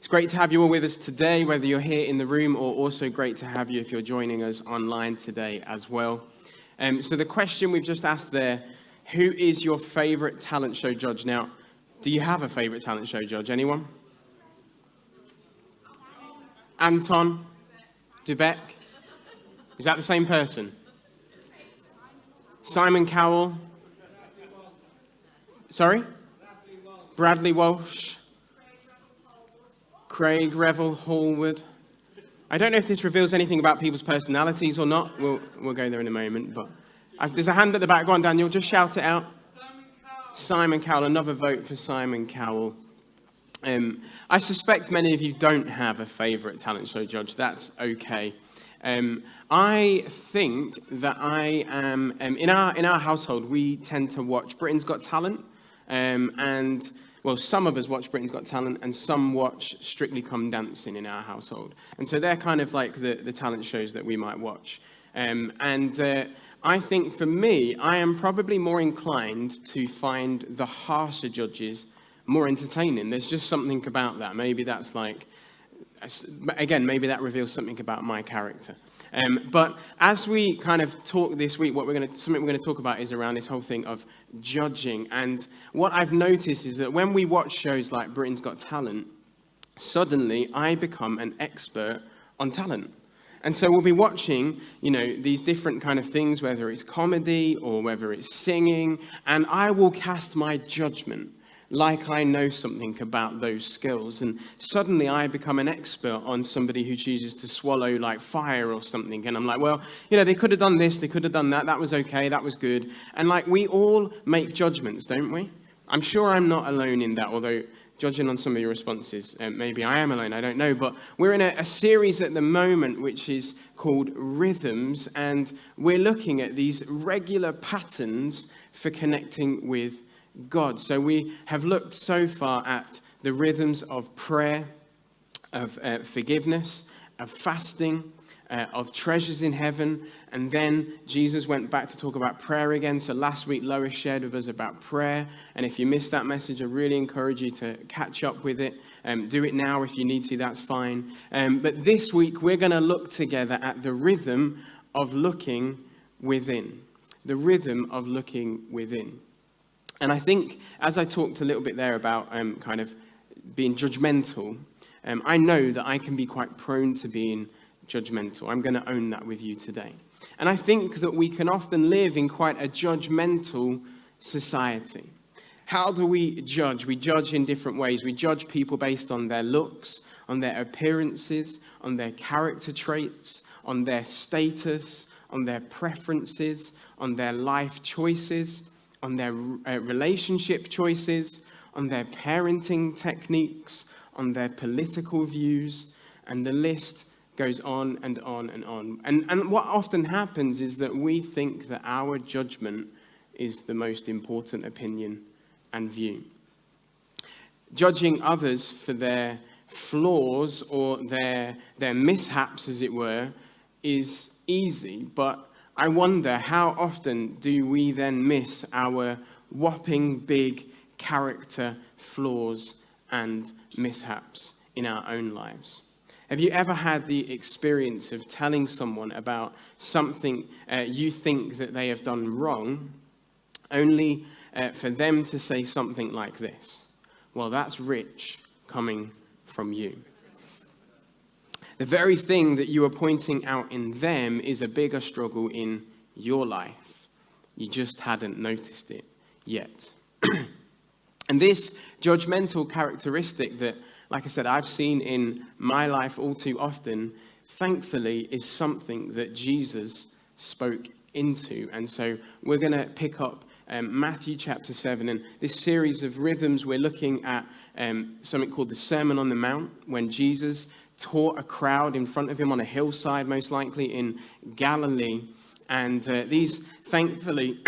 It's great to have you all with us today, whether you're here in the room or also great to have you if you're joining us online today as well. So the question we've just asked there, who is your favourite talent show judge? Now, do you have a favourite talent show judge? Anyone? Anton? Dubek? Is that the same person? Simon Cowell? Sorry? Bradley Walsh? Craig Revel Hallwood. I don't know if this reveals anything about people's personalities or not. We'll go there in a moment. But there's a hand at the back. Go on, Daniel. Just shout it out. Simon Cowell. Another vote for Simon Cowell. I suspect many of you don't have a favourite talent show judge. That's okay. I think that I am in our household. We tend to watch Britain's Got Talent, and well, some of us watch Britain's Got Talent, and some watch Strictly Come Dancing in our household. And so they're kind of like the talent shows that we might watch. I think for me, I am probably more inclined to find the harsher judges more entertaining. There's just something about that. Maybe that's like, again, maybe that reveals something about my character. But as we kind of talk this week, something we're going to talk about is around this whole thing of judging. And what I've noticed is that when we watch shows like Britain's Got Talent, suddenly I become an expert on talent. And so we'll be watching, these different kind of things, whether it's comedy or whether it's singing, and I will cast my judgment like I know something about those skills. And suddenly I become an expert on somebody who chooses to swallow like fire or something. And I'm like, well, they could have done this, they could have done that. That was okay, that was good. And like we all make judgments, don't we? I'm sure I'm not alone in that, although judging on some of your responses, maybe I am alone, I don't know. But we're in a series at the moment which is called Rhythms. And we're looking at these regular patterns for connecting with God. So we have looked so far at the rhythms of prayer, of forgiveness, of fasting, of treasures in heaven, and then Jesus went back to talk about prayer again. So last week Lois shared with us about prayer, and if you missed that message, I really encourage you to catch up with it. Do it now if you need to, that's fine. But this week we're going to look together at the rhythm of looking within. The rhythm of looking within. And I think, as I talked a little bit there about kind of being judgmental, I know that I can be quite prone to being judgmental. I'm going to own that with you today. And I think that we can often live in quite a judgmental society. How do we judge? We judge in different ways. We judge people based on their looks, on their appearances, on their character traits, on their status, on their preferences, on their life choices, on their relationship choices, on their parenting techniques, on their political views, and the list goes on and on and on. And what often happens is that we think that our judgment is the most important opinion and view. Judging others for their flaws or their mishaps, as it were, is easy, but I wonder how often do we then miss our whopping big character flaws and mishaps in our own lives? Have you ever had the experience of telling someone about something you think that they have done wrong, only for them to say something like this? Well, that's rich coming from you. The very thing that you are pointing out in them is a bigger struggle in your life. You just hadn't noticed it yet. And this judgmental characteristic that, like I said, I've seen in my life all too often, thankfully is something that Jesus spoke into. And so we're going to pick up Matthew chapter 7. And this series of rhythms, we're looking at something called the Sermon on the Mount, when Jesus taught a crowd in front of him on a hillside, most likely in Galilee. And these, thankfully,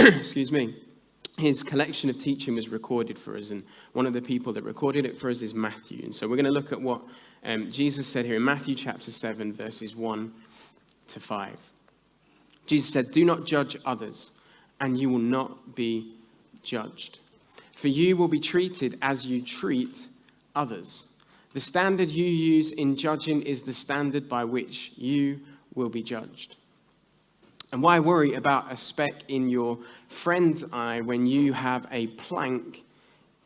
his collection of teaching was recorded for us. And one of the people that recorded it for us is Matthew. And so we're going to look at what Jesus said here in Matthew chapter 7, verses 1 to 5. Jesus said, "Do not judge others, and you will not be judged. For you will be treated as you treat others. The standard you use in judging is the standard by which you will be judged. And why worry about a speck in your friend's eye when you have a plank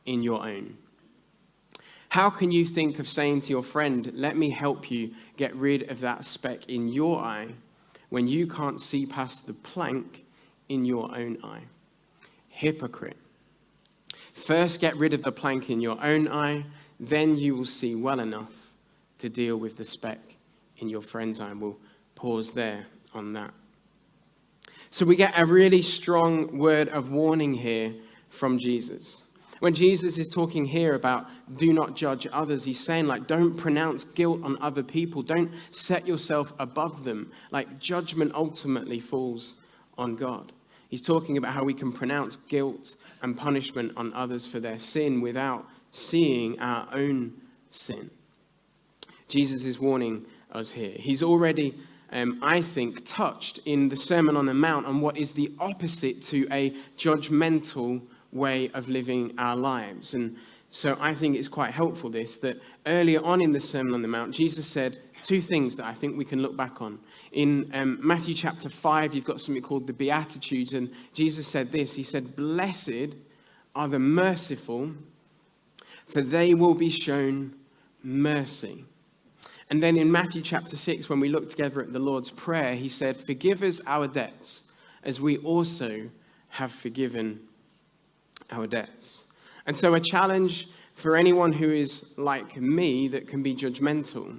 in your own? How can you think of saying to your friend, let me help you get rid of that speck in your eye, when you can't see past the plank in your own eye? Hypocrite. First, get rid of the plank in your own eye, then you will see well enough to deal with the speck in your friend's eye. We'll pause there on that. So we get a really strong word of warning here from Jesus. When Jesus is talking here about do not judge others, he's saying, like, don't pronounce guilt on other people. Don't set yourself above them. Like, judgment ultimately falls on God. He's talking about how we can pronounce guilt and punishment on others for their sin without seeing our own sin. Jesus is warning us here. He's already, I think, touched in the Sermon on the Mount on what is the opposite to a judgmental way of living our lives. And so I think it's quite helpful that earlier on in the Sermon on the Mount, Jesus said two things that I think we can look back on. In Matthew chapter 5, you've got something called the Beatitudes, and Jesus said this. He said, blessed are the merciful, for they will be shown mercy. And then in Matthew chapter 6, when we look together at the Lord's Prayer, he said, forgive us our debts, as we also have forgiven our debts. And so a challenge for anyone who is like me that can be judgmental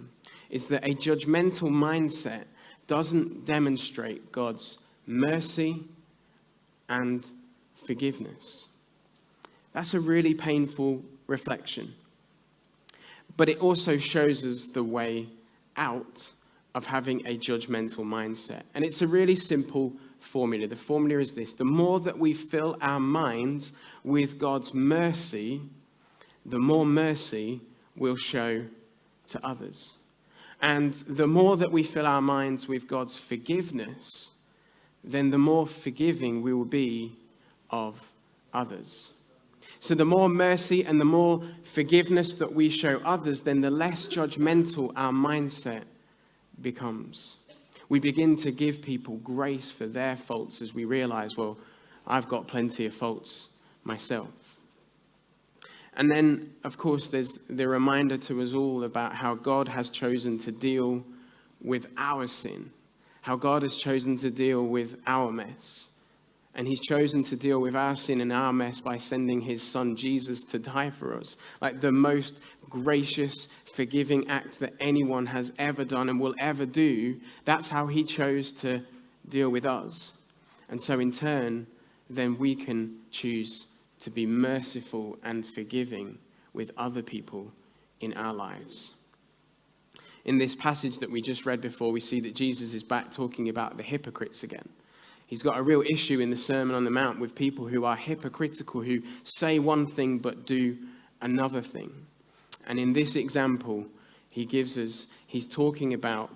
is that a judgmental mindset doesn't demonstrate God's mercy and forgiveness. That's a really painful reflection. But it also shows us the way out of having a judgmental mindset. And it's a really simple formula. The formula is this: the more that we fill our minds with God's mercy, the more mercy we'll show to others. And the more that we fill our minds with God's forgiveness, then the more forgiving we will be of others. So the more mercy and the more forgiveness that we show others, then the less judgmental our mindset becomes. We begin to give people grace for their faults as we realize, well, I've got plenty of faults myself. And then, of course, there's the reminder to us all about how God has chosen to deal with our sin, how God has chosen to deal with our mess. And he's chosen to deal with our sin and our mess by sending his son Jesus to die for us. Like the most gracious, forgiving act that anyone has ever done and will ever do. That's how he chose to deal with us. And so in turn, then we can choose to be merciful and forgiving with other people in our lives. In this passage that we just read before, we see that Jesus is back talking about the hypocrites again. He's got a real issue in the Sermon on the Mount with people who are hypocritical, who say one thing but do another thing. And in this example, he's talking about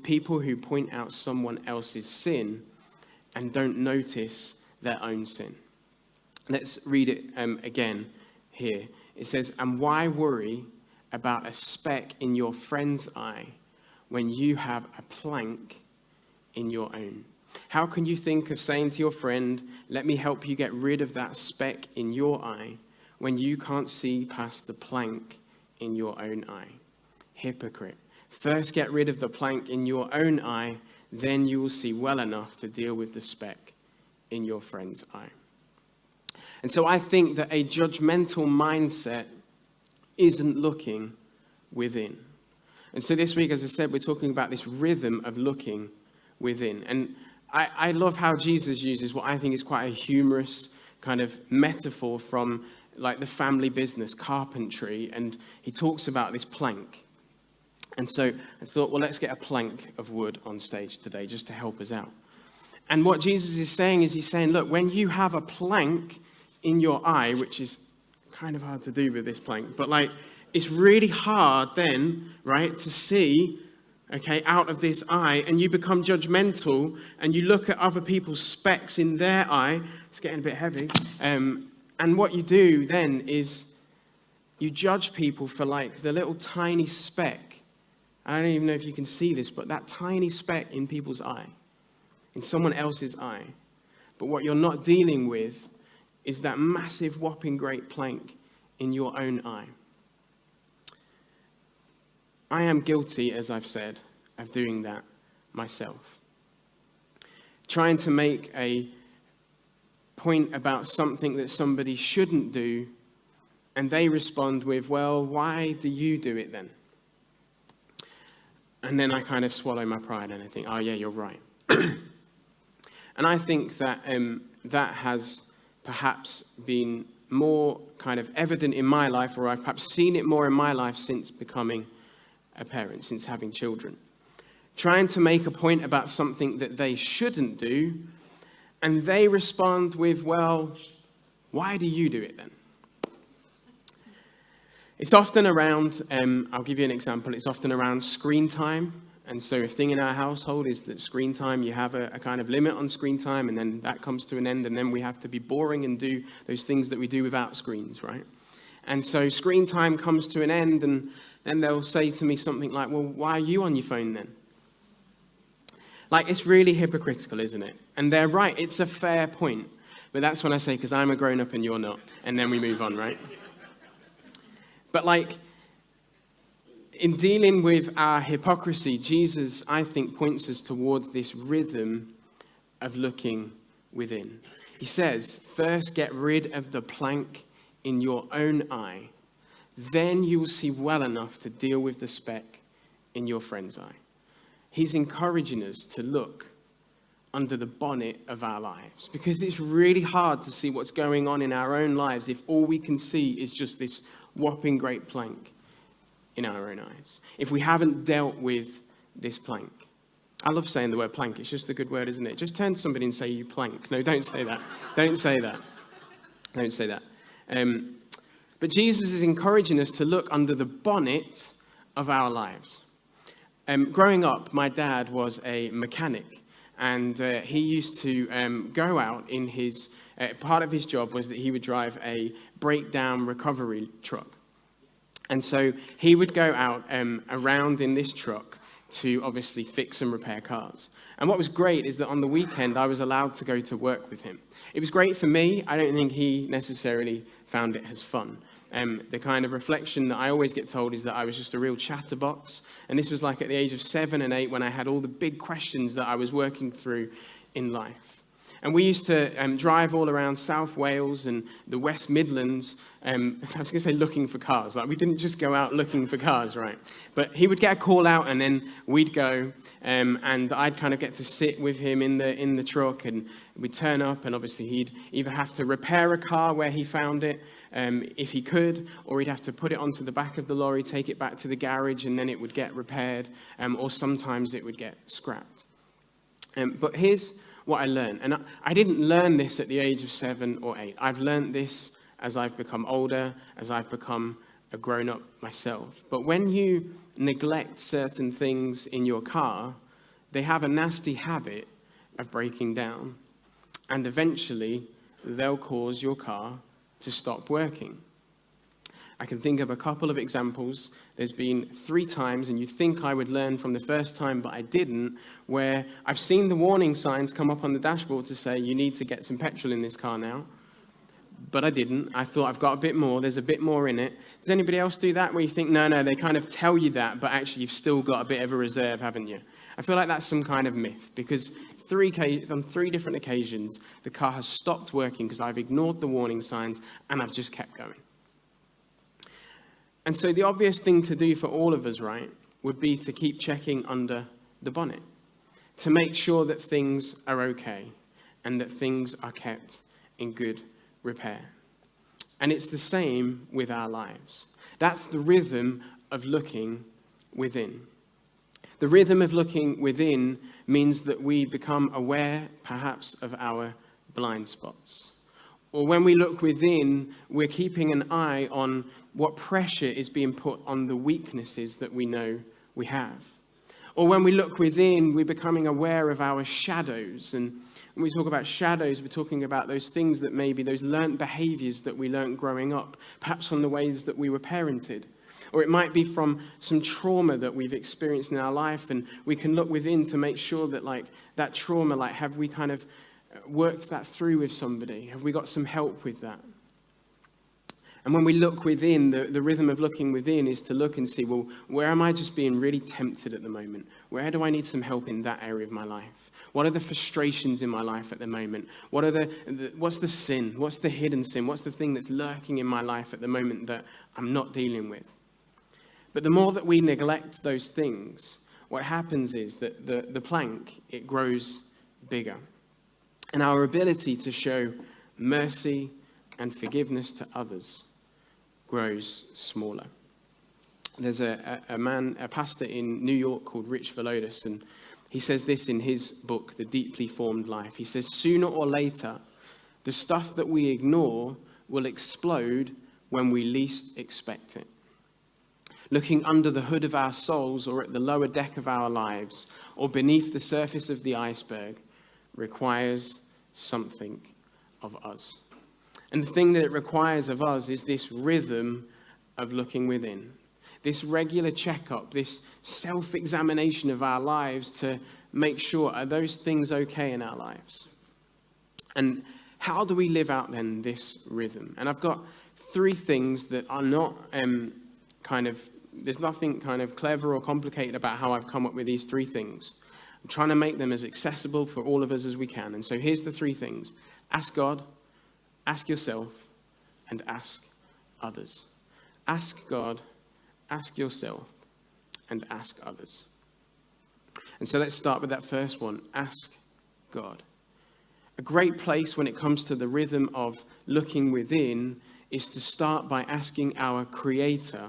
people who point out someone else's sin and don't notice their own sin. Let's read it again here. It says, and why worry about a speck in your friend's eye when you have a plank in your own? How can you think of saying to your friend, let me help you get rid of that speck in your eye, when you can't see past the plank in your own eye? Hypocrite. First get rid of the plank in your own eye, then you will see well enough to deal with the speck in your friend's eye. And so I think that a judgmental mindset isn't looking within. And so this week, as I said, we're talking about this rhythm of looking within. And I love how Jesus uses what I think is quite a humorous kind of metaphor from like the family business, carpentry, and he talks about this plank. And so I thought, well, let's get a plank of wood on stage today just to help us out. And what Jesus is saying is he's saying, look, when you have a plank in your eye, which is kind of hard to do with this plank, but like it's really hard then, right, to see, okay, out of this eye, and you become judgmental and you look at other people's specks in their eye. It's getting a bit heavy. And what you do then is you judge people for like the little tiny speck. I don't even know if you can see this, but that tiny speck in people's eye, in someone else's eye. But what you're not dealing with is that massive, whopping great plank in your own eye. I am guilty, as I've said, of doing that myself. Trying to make a point about something that somebody shouldn't do, and they respond with, well, why do you do it then? And then I kind of swallow my pride and I think, oh yeah, you're right. And I think that that has perhaps been more kind of evident in my life, or I've perhaps seen it more in my life since becoming a parent, since having children. Trying to make a point about something that they shouldn't do, and they respond with, well, why do you do it then? It's often around, I'll give you an example, it's often around screen time. And so a thing in our household is that screen time, you have a kind of limit on screen time, and then that comes to an end, and then we have to be boring and do those things that we do without screens, right? And so screen time comes to an end, and then they'll say to me something like, well, why are you on your phone then? Like, it's really hypocritical, isn't it? And they're right, it's a fair point. But that's when I say, because I'm a grown-up and you're not, and then we move on, right? But like, in dealing with our hypocrisy, Jesus, I think, points us towards this rhythm of looking within. He says, first get rid of the plank in your own eye. Then you will see well enough to deal with the speck in your friend's eye. He's encouraging us to look under the bonnet of our lives, because it's really hard to see what's going on in our own lives if all we can see is just this whopping great plank in our own eyes, if we haven't dealt with this plank. I love saying the word plank. It's just a good word, isn't it? Just turn to somebody and say, you plank. No, don't say that. Don't say that. Don't say that. But Jesus is encouraging us to look under the bonnet of our lives. Growing up, my dad was a mechanic, and he used to go out in his, part of his job was that he would drive a breakdown recovery truck. And so he would go out around in this truck to obviously fix and repair cars. And what was great is that on the weekend, I was allowed to go to work with him. It was great for me. I don't think he necessarily found it as fun. The kind of reflection that I always get told is that I was just a real chatterbox. And this was like at the age of 7 and 8 when I had all the big questions that I was working through in life. And we used to drive all around South Wales and the West Midlands. I was going to say looking for cars. Like, we didn't just go out looking for cars, right? But he would get a call out, and then we'd go, and I'd kind of get to sit with him in the truck, and we'd turn up, and obviously he'd either have to repair a car where he found it, if he could, or he'd have to put it onto the back of the lorry, take it back to the garage, and then it would get repaired, or sometimes it would get scrapped. But here's what I learned. And I didn't learn this at the age of 7 or 8. I've learned this as I've become older, as I've become a grown-up myself. But when you neglect certain things in your car, they have a nasty habit of breaking down. And eventually, they'll cause your car to stop working. I can think of a couple of examples. There's been 3 times, and you'd think I would learn from the first time, but I didn't, where I've seen the warning signs come up on the dashboard to say, you need to get some petrol in this car now. But I didn't. I thought, I've got a bit more. There's a bit more in it. Does anybody else do that, where you think, no, they kind of tell you that, but actually you've still got a bit of a reserve, haven't you? I feel like that's some kind of myth, because on 3 different occasions, the car has stopped working because I've ignored the warning signs, and I've just kept going. And so the obvious thing to do for all of us, right, would be to keep checking under the bonnet, to make sure that things are okay and that things are kept in good repair. And it's the same with our lives. That's the rhythm of looking within. The rhythm of looking within means that we become aware, perhaps, of our blind spots. Or when we look within, we're keeping an eye on what pressure is being put on the weaknesses that we know we have. Or when we look within, we're becoming aware of our shadows. And when we talk about shadows, we're talking about those things that maybe those learnt behaviors that we learnt growing up, perhaps from the ways that we were parented. Or it might be from some trauma that we've experienced in our life, and we can look within to make sure that that trauma, have we kind of worked that through with somebody? Have we got some help with that? And when we look within, the rhythm of looking within is to look and see, well, where am I just being really tempted at the moment? Where do I need some help in that area of my life? What are the frustrations in my life at the moment? What's the sin? What's the hidden sin? What's the thing that's lurking in my life at the moment that I'm not dealing with? But the more that we neglect those things, what happens is that the plank, it grows bigger. And our ability to show mercy and forgiveness to others grows smaller. There's a pastor in New York called Rich Villodas, and he says this in his book, The Deeply Formed Life. He says, sooner or later, the stuff that we ignore will explode when we least expect it. Looking under the hood of our souls, or at the lower deck of our lives, or beneath the surface of the iceberg, requires something of us. And the thing that it requires of us is this rhythm of looking within, this regular checkup, this self-examination of our lives to make sure, are those things okay in our lives? And how do we live out then this rhythm? And I've got 3 things that are not there's nothing kind of clever or complicated about how I've come up with these 3 things. I'm trying to make them as accessible for all of us as we can. And so here's the 3 things. Ask God, ask yourself, and ask others. Ask God, ask yourself, and ask others. And so let's start with that first one. Ask God. A great place when it comes to the rhythm of looking within is to start by asking our Creator.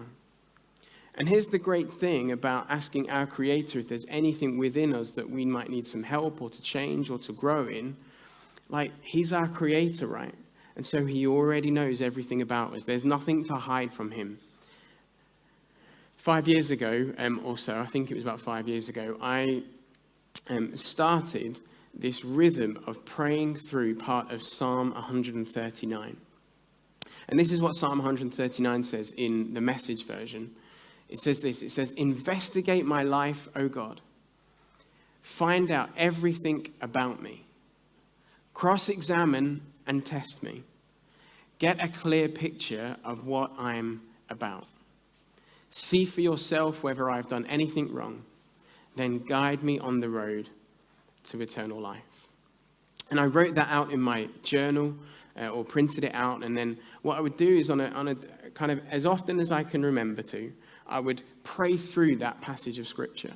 And here's the great thing about asking our Creator, if there's anything within us that we might need some help or to change or to grow in, He's our Creator, right? And so he already knows everything about us. There's nothing to hide from him. 5 years ago, or so, I think it was about 5 years ago, I started this rhythm of praying through part of Psalm 139. And this is what Psalm 139 says in the Message version. It says this, it says, investigate my life, O God. Find out everything about me. Cross-examine and test me. Get a clear picture of what I'm about. See for yourself whether I've done anything wrong. Then guide me on the road to eternal life. And I wrote that out in my journal or printed it out. And then what I would do is on a kind of as often as I can remember to, I would pray through that passage of scripture.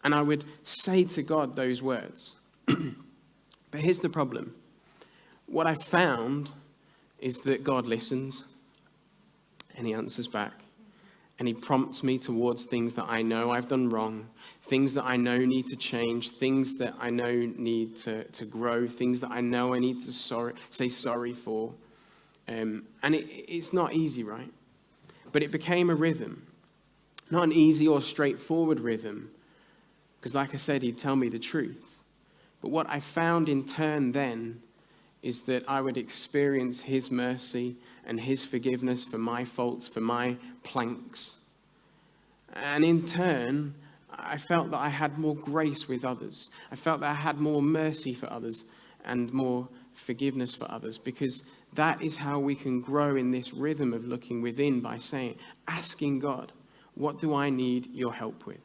And I would say to God those words. But here's the problem. What I found is that God listens and he answers back. And he prompts me towards things that I know I've done wrong, things that I know need to change, things that I know need to grow, things that I know I need to say sorry for. And it's not easy, right? But it became a rhythm. Not an easy or straightforward rhythm. Because like I said, he'd tell me the truth. But what I found in turn then is that I would experience his mercy and his forgiveness for my faults, for my planks. And in turn, I felt that I had more grace with others. I felt that I had more mercy for others and more forgiveness for others, because that is how we can grow in this rhythm of looking within by asking God, what do I need your help with?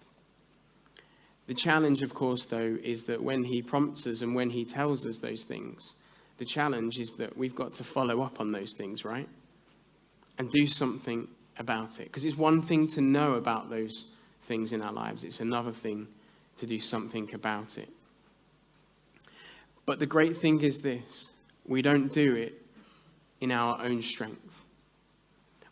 The challenge, of course, though, is that when he prompts us and when he tells us those things, the challenge is that we've got to follow up on those things, right? And do something about it. Because it's one thing to know about those things in our lives. It's another thing to do something about it. But the great thing is this. We don't do it in our own strength.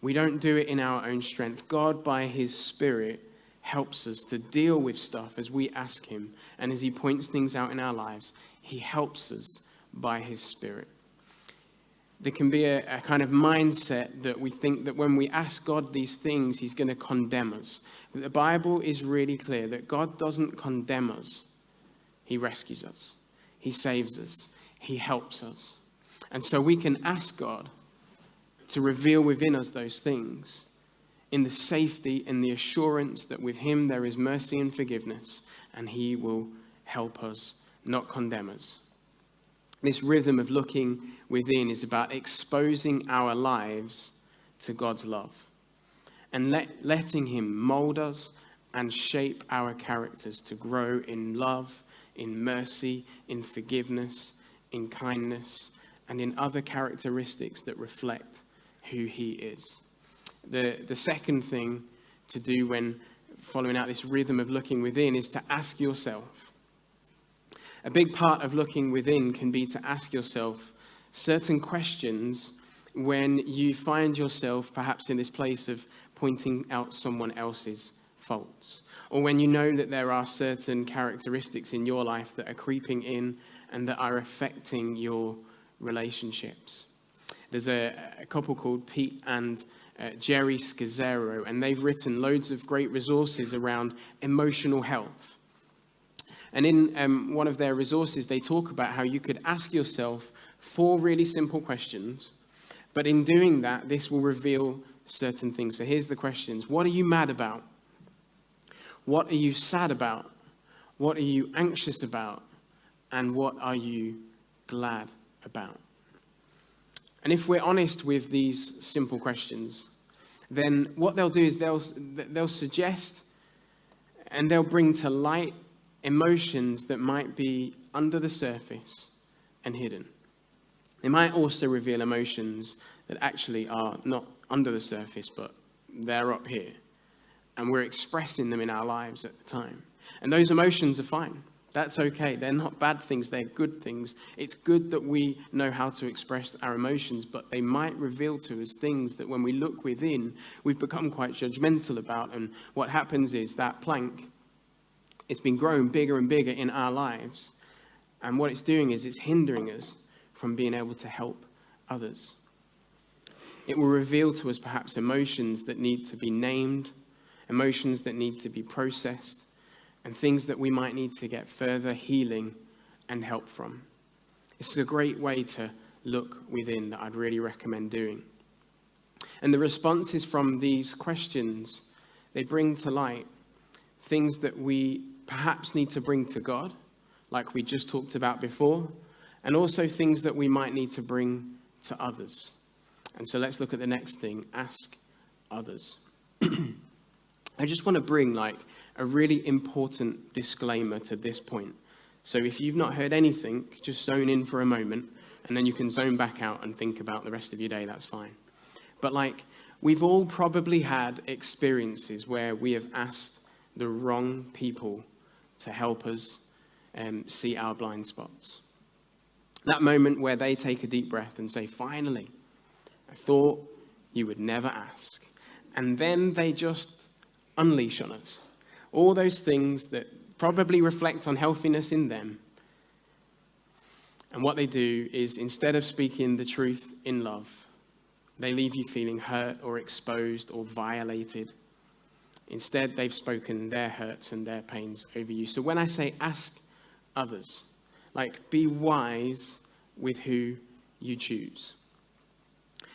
We don't do it in our own strength. God, by his Spirit, helps us to deal with stuff as we ask him. And as he points things out in our lives, he helps us by his Spirit. there can be a kind of mindset that we think that when we ask God these things, he's going to condemn us. But the Bible is really clear that God doesn't condemn us. He rescues us. He saves us. He helps us. And so we can ask God to reveal within us those things in the safety and the assurance that with him there is mercy and forgiveness, and he will help us, not condemn us. This rhythm of looking within is about exposing our lives to God's love and letting him mold us and shape our characters to grow in love, in mercy, in forgiveness, in kindness, and in other characteristics that reflect who he is. The second thing to do when following out this rhythm of looking within is to ask yourself. A big part of looking within can be to ask yourself certain questions when you find yourself perhaps in this place of pointing out someone else's faults, or when you know that there are certain characteristics in your life that are creeping in and that are affecting your relationships. There's a couple called Pete and Jerry Scazzaro, and they've written loads of great resources around emotional health. And in one of their resources, they talk about how you could ask yourself 4 really simple questions, but in doing that, this will reveal certain things. So here's the questions. What are you mad about? What are you sad about? What are you anxious about? And what are you glad about? And if we're honest with these simple questions, then what they'll do is they'll suggest and they'll bring to light emotions that might be under the surface and hidden. They might also reveal emotions that actually are not under the surface, but they're up here. And we're expressing them in our lives at the time. And those emotions are fine. That's okay. They're not bad things. They're good things. It's good that we know how to express our emotions, but they might reveal to us things that when we look within, we've become quite judgmental about. And what happens is that plank, it's been growing bigger and bigger in our lives. And what it's doing is it's hindering us from being able to help others. It will reveal to us perhaps emotions that need to be named, emotions that need to be processed, and things that we might need to get further healing and help from. This is a great way to look within that I'd really recommend doing. And the responses from these questions, they bring to light things that we perhaps need to bring to God, like we just talked about before, and also things that we might need to bring to others. And so let's look at the next thing, ask others. I just want to bring a really important disclaimer to this point. So if you've not heard anything, just zone in for a moment, and then you can zone back out and think about the rest of your day, that's fine. But we've all probably had experiences where we have asked the wrong people to help us see our blind spots. That moment where they take a deep breath and say, finally, I thought you would never ask. And then they just unleash on us all those things that probably reflect on healthiness in them. And what they do is, instead of speaking the truth in love, they leave you feeling hurt or exposed or violated. Instead, they've spoken their hurts and their pains over you. So when I say ask others, be wise with who you choose.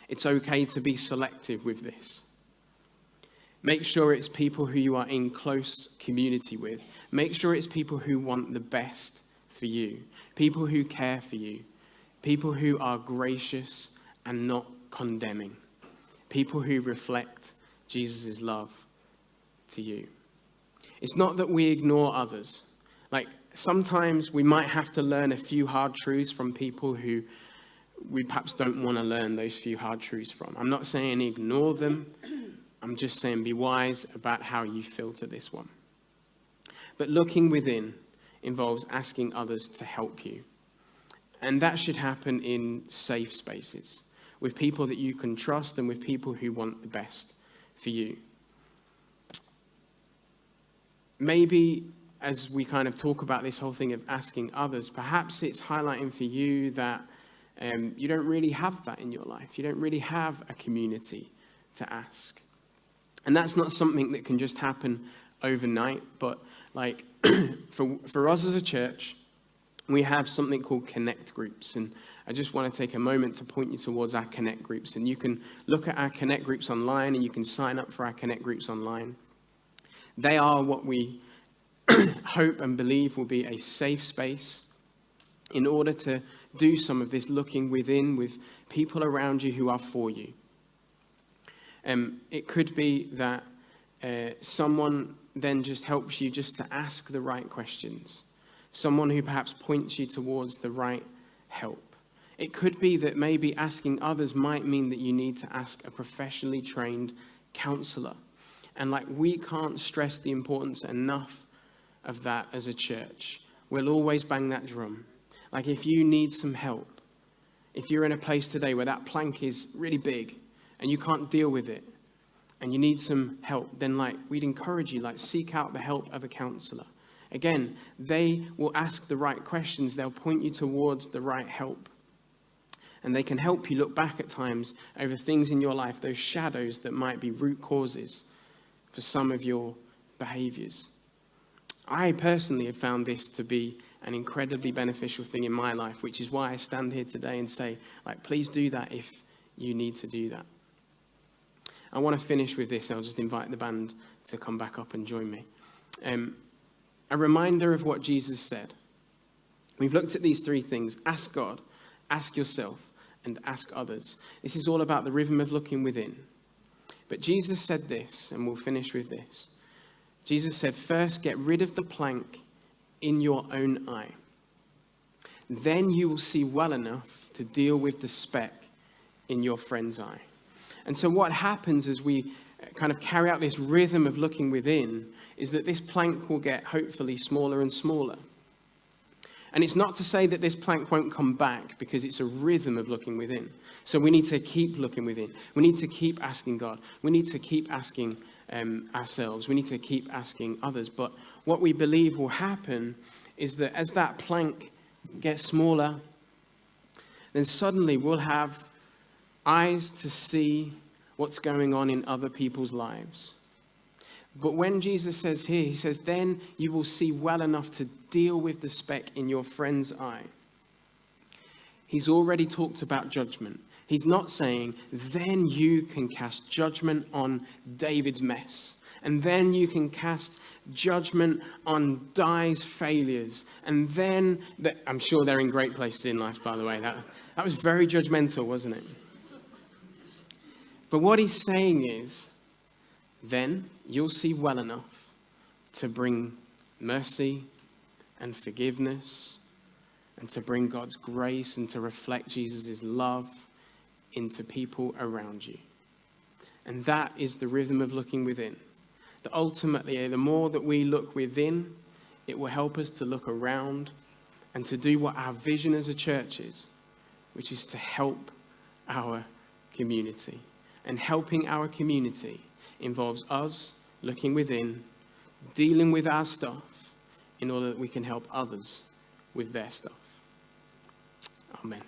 It's okay to be selective with this. Make sure it's people who you are in close community with. Make sure it's people who want the best for you, people who care for you, people who are gracious and not condemning, people who reflect Jesus' love to you. It's not that we ignore others. Sometimes we might have to learn a few hard truths from people who we perhaps don't want to learn those few hard truths from. I'm not saying ignore them. I'm just saying be wise about how you filter this one. But looking within involves asking others to help you. And that should happen in safe spaces, with people that you can trust and with people who want the best for you. Maybe as we kind of talk about this whole thing of asking others, perhaps it's highlighting for you that you don't really have that in your life. You don't really have a community to ask. And that's not something that can just happen overnight, but like for us as a church, we have something called Connect groups. And I just want to take a moment to point you towards our Connect groups. And you can look at our Connect groups online, and you can sign up for our Connect groups online. They are what we hope and believe will be a safe space in order to do some of this looking within with people around you who are for you. It could be that someone then just helps you just to ask the right questions. Someone who perhaps points you towards the right help. It could be that maybe asking others might mean that you need to ask a professionally trained counselor. And like, we can't stress the importance enough of that as a church. We'll always bang that drum. Like, if you need some help, if you're in a place today where that plank is really big and you can't deal with it and you need some help, then like, we'd encourage you, like, seek out the help of a counselor. Again, they will ask the right questions. They'll point you towards the right help. And they can help you look back at times over things in your life, those shadows that might be root causes for some of your behaviors. I personally have found this to be an incredibly beneficial thing in my life, which is why I stand here today and say, like, please do that if you need to do that. I want to finish with this. I'll just invite the band to come back up and join me. A reminder of what Jesus said. We've looked at these three things: ask God, ask yourself, and ask others. This is all about the rhythm of looking within. But Jesus said this, and we'll finish with this. Jesus said, first, get rid of the plank in your own eye. Then you will see well enough to deal with the speck in your friend's eye. And so what happens as we kind of carry out this rhythm of looking within is that this plank will get hopefully smaller and smaller. And it's not to say that this plank won't come back, because it's a rhythm of looking within. So we need to keep looking within. We need to keep asking God. We need to keep asking ourselves. We need to keep asking others. But what we believe will happen is that as that plank gets smaller, then suddenly we'll have eyes to see what's going on in other people's lives. But when Jesus says here, he says, then you will see well enough to deal with the speck in your friend's eye. He's already talked about judgment. He's not saying, then you can cast judgment on David's mess. And then you can cast judgment on Di's failures. And then, I'm sure they're in great places in life, by the way. That was very judgmental, wasn't it? But what he's saying is, then you'll see well enough to bring mercy and forgiveness and to bring God's grace and to reflect Jesus' love into people around you. And that is the rhythm of looking within. That ultimately, the more that we look within, it will help us to look around and to do what our vision as a church is, which is to help our community. And helping our community involves us looking within, dealing with our stuff in order that we can help others with their stuff. Amen.